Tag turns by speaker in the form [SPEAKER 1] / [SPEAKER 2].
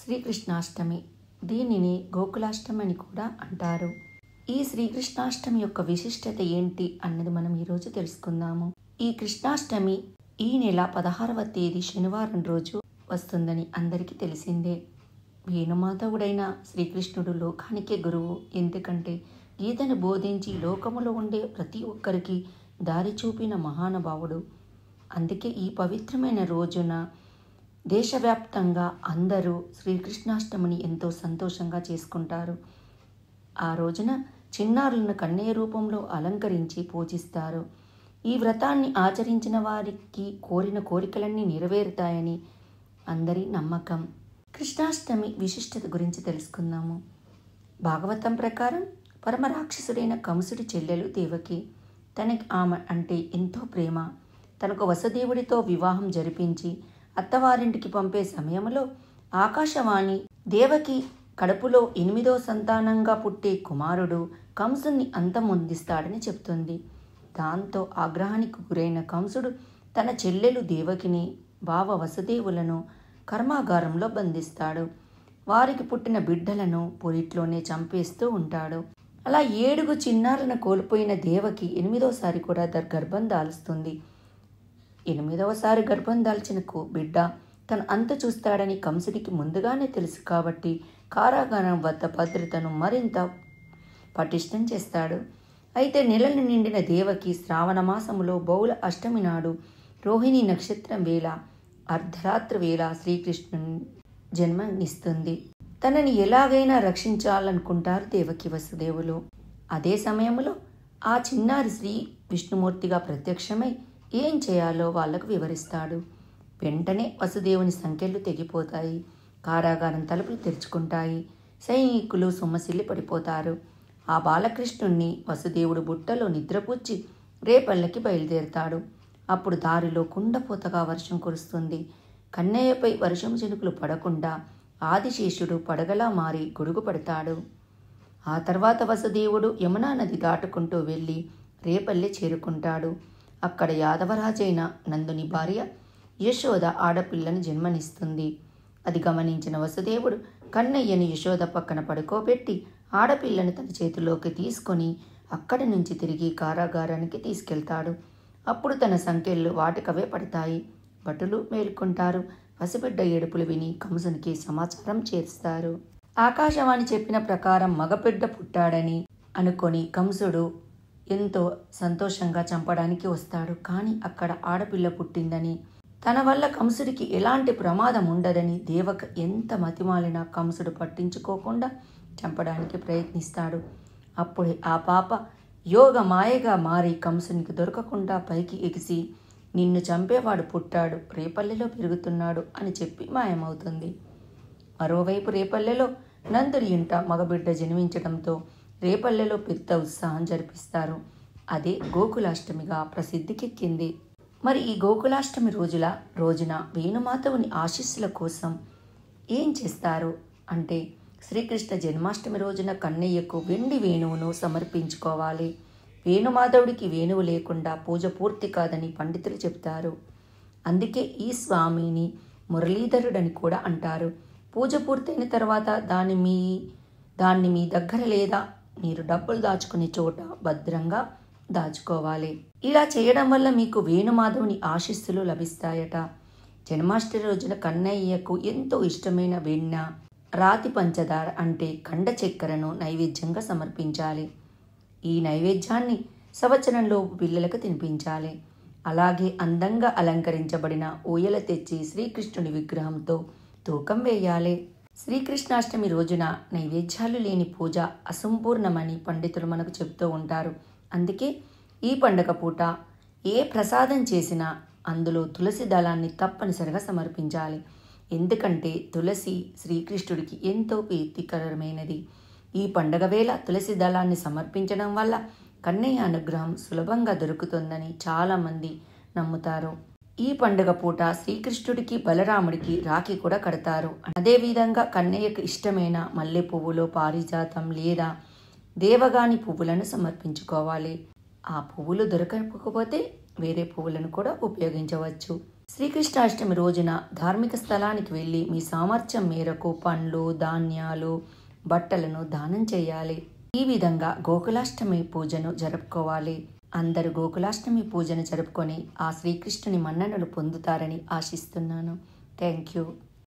[SPEAKER 1] శ్రీకృష్ణాష్టమి. దీనిని గోకులాష్టమి అని కూడా అంటారు. ఈ శ్రీకృష్ణాష్టమి యొక్క విశిష్టత ఏంటి అన్నది మనం ఈరోజు తెలుసుకుందాము. ఈ కృష్ణాష్టమి ఈ నెల 16వ తేదీ శనివారం రోజు వస్తుందని అందరికీ తెలిసిందే. వేణుమాధవుడైన శ్రీకృష్ణుడు లోకానికే గురువు. ఎందుకంటే గీతను బోధించి లోకములో ఉండే ప్రతి ఒక్కరికి దారి చూపిన మహానుభావుడు. అందుకే ఈ పవిత్రమైన రోజున దేశవ్యాప్తంగా అందరూ శ్రీకృష్ణాష్టమిని ఎంతో సంతోషంగా చేసుకుంటారు. ఆ రోజున చిన్నారులను కన్నయ్య రూపంలో అలంకరించి పూజిస్తారు. ఈ వ్రతాన్ని ఆచరించిన వారికి కోరిన కోరికలన్నీ నెరవేరుతాయని అందరి నమ్మకం. కృష్ణాష్టమి విశిష్టత గురించి తెలుసుకుందాము. భాగవతం ప్రకారం పరమ రాక్షసుడైన కంసుడి చెల్లెలు దేవకి. తనకి ఆమె అంటే ఎంతో ప్రేమ. తనకు వసుదేవుడితో వివాహం జరిపించి అత్తవారింటికి పంపే సమయంలో ఆకాశవాణి దేవకి కడుపులో 8వ సంతానంగా పుట్టే కుమారుడు కంసుని అంతమొందిస్తాడని చెప్తుంది. దాంతో ఆగ్రహానికి గురైన కంసుడు తన చెల్లెలు దేవకిని బావ వసుదేవులను కర్మాగారంలో బంధిస్తాడు. వారికి పుట్టిన బిడ్డలను పురిట్లోనే చంపేస్తూ ఉంటాడు. అలా 7 చిన్నారులను కోల్పోయిన దేవకి 8వసారి కూడా గర్భం దాలుస్తుంది. 8వసారి గర్భం దాల్చిన బిడ్డ తను అంత చూస్తాడని కంసుడికి ముందుగానే తెలుసు కాబట్టి కారాగారం వద్ద భద్రతను మరింత పటిష్టం చేస్తాడు. అయితే నెలలు నిండిన దేవకి శ్రావణ మాసములో బహుళ అష్టమి నాడు రోహిణి నక్షత్రం వేళ అర్ధరాత్రి వేళ శ్రీకృష్ణుని జన్మనిస్తుంది. తనని ఎలాగైనా రక్షించాలనుకుంటారు దేవకి వసుదేవులు. అదే సమయంలో ఆ చిన్నారి శ్రీ విష్ణుమూర్తిగా ప్రత్యక్షమై ఏం చేయాలో వాళ్లకు వివరిస్తాడు. వెంటనే వసుదేవుని సంకెళ్ళు తెగిపోతాయి. కారాగారం తలుపులు తెరుచుకుంటాయి. సైనికులు సొమ్మసిల్లి పడిపోతారు. ఆ బాలకృష్ణుణ్ణి వసుదేవుడు బుట్టలో నిద్రపుచ్చి రేపల్లకి బయలుదేరుతాడు. అప్పుడు దారిలో కుండపోతగా వర్షం కురుస్తుంది. కన్నయ్యపై వర్షం చినుకులు పడకుండా ఆదిశేషుడు పడగలా మారి గొడుగు పడతాడు. ఆ తర్వాత వసుదేవుడు యమునా నది దాటుకుంటూ వెళ్ళి రేపల్లె చేరుకుంటాడు. అక్కడ యాదవరాజైన నందుని భార్య యశోద ఆడపిల్లను జన్మనిస్తుంది. అది గమనించిన వసుదేవుడు కన్నయ్యను యశోద పక్కన పడుకోబెట్టి ఆడపిల్లను తన చేతిలోకి తీసుకొని అక్కడి నుంచి తిరిగి కారాగారానికి తీసుకెళ్తాడు. అప్పుడు తన సంకెళ్ళు వాటికవే పడతాయి. భటులు మేల్కొంటారు. పసిబిడ్డ ఏడుపులు విని కంసునికి సమాచారం చేస్తారు. ఆకాశవాణి చెప్పిన ప్రకారం మగబిడ్డ పుట్టాడని అనుకొని కంసుడు ఎంతో సంతోషంగా చంపడానికి వస్తాడు. కానీ అక్కడ ఆడపిల్ల పుట్టిందని, తన వల్ల కంసుడికి ఎలాంటి ప్రమాదం ఉండదని దేవక ఎంత మతిమాలినా కంసుడు పట్టించుకోకుండా చంపడానికి ప్రయత్నిస్తాడు. అప్పుడే ఆ పాప యోగ మాయగా మారి కంసునికి దొరకకుండా పైకి ఎగిసి నిన్ను చంపేవాడు పుట్టాడు, రేపల్లెలో పెరుగుతున్నాడు అని చెప్పి మాయమవుతుంది. మరోవైపు రేపల్లెలో నందుని ఇంట మగబిడ్డ జన్మించడంతో రేపల్లెలో పెద్ద ఉత్సాహం జరిపిస్తారు. అదే గోకులాష్టమిగా ప్రసిద్ధికెక్కింది. మరి ఈ గోకులాష్టమి రోజున వేణుమాధవుని ఆశీస్సుల కోసం ఏం చేస్తారు అంటే, శ్రీకృష్ణ జన్మాష్టమి రోజున కన్నయ్యకు వెండి వేణువును సమర్పించుకోవాలి. వేణుమాధవుడికి వేణువు లేకుండా పూజ పూర్తి కాదని పండితులు చెప్తారు. అందుకే ఈ స్వామిని మురళీధరుడని కూడా అంటారు. పూజ పూర్తయిన తర్వాత దాన్ని మీ దగ్గర లేదా మీరు డబ్బులు దాచుకునే చోట భద్రంగా దాచుకోవాలి. ఇలా చేయడం వల్ల మీకు వేణుమాధవుని ఆశీస్సులు లభిస్తాయట. జన్మాష్టమి రోజున కన్నయ్యకు ఎంతో ఇష్టమైన వెన్న, రాతి పంచదార అంటే కండ చక్కెరను నైవేద్యంగా సమర్పించాలి. ఈ నైవేద్యాన్ని సంవత్సరంలో పిల్లలకు తినిపించాలి. అలాగే అందంగా అలంకరించబడిన ఊయల తెచ్చి శ్రీకృష్ణుని విగ్రహంతో తూకం వేయాలి. శ్రీకృష్ణాష్టమి రోజున నైవేద్యాలు లేని పూజ అసంపూర్ణమని పండితులు మనకు చెప్తూ ఉంటారు. అందుకే ఈ పండగ పూట ఏ ప్రసాదం చేసినా అందులో తులసి దళాన్ని తప్పనిసరిగా సమర్పించాలి. ఎందుకంటే తులసి శ్రీకృష్ణుడికి ఎంతో ప్రీతికరమైనది. ఈ పండగ వేళ తులసి దళాన్ని సమర్పించడం వల్ల కన్నయ్య అనుగ్రహం సులభంగా దొరుకుతుందని చాలామంది నమ్ముతారు. ఈ పండుగ పూట శ్రీకృష్ణుడికి బలరాముడికి రాఖీ కూడా కడతారు. అదేవిధంగా కన్నయ్యకు ఇష్టమైన మల్లె పువ్వులో పారిజాతం లేదా దేవగాని పువ్వులను సమర్పించుకోవాలి. ఆ పువ్వులు దొరకకపోతే వేరే పువ్వులను కూడా ఉపయోగించవచ్చు. శ్రీకృష్ణాష్టమి రోజున ధార్మిక స్థలానికి వెళ్ళి మీ సామర్థ్యం మేరకు పండ్లు, ధాన్యాలు, బట్టలను దానం చేయాలి. ఈ విధంగా గోకులాష్టమి పూజను జరుపుకోవాలి. అందరూ గోకులాష్టమి పూజను జరుపుకొని ఆ శ్రీకృష్ణుని మన్ననలు పొందుతారని ఆశిస్తున్నాను. Thank you.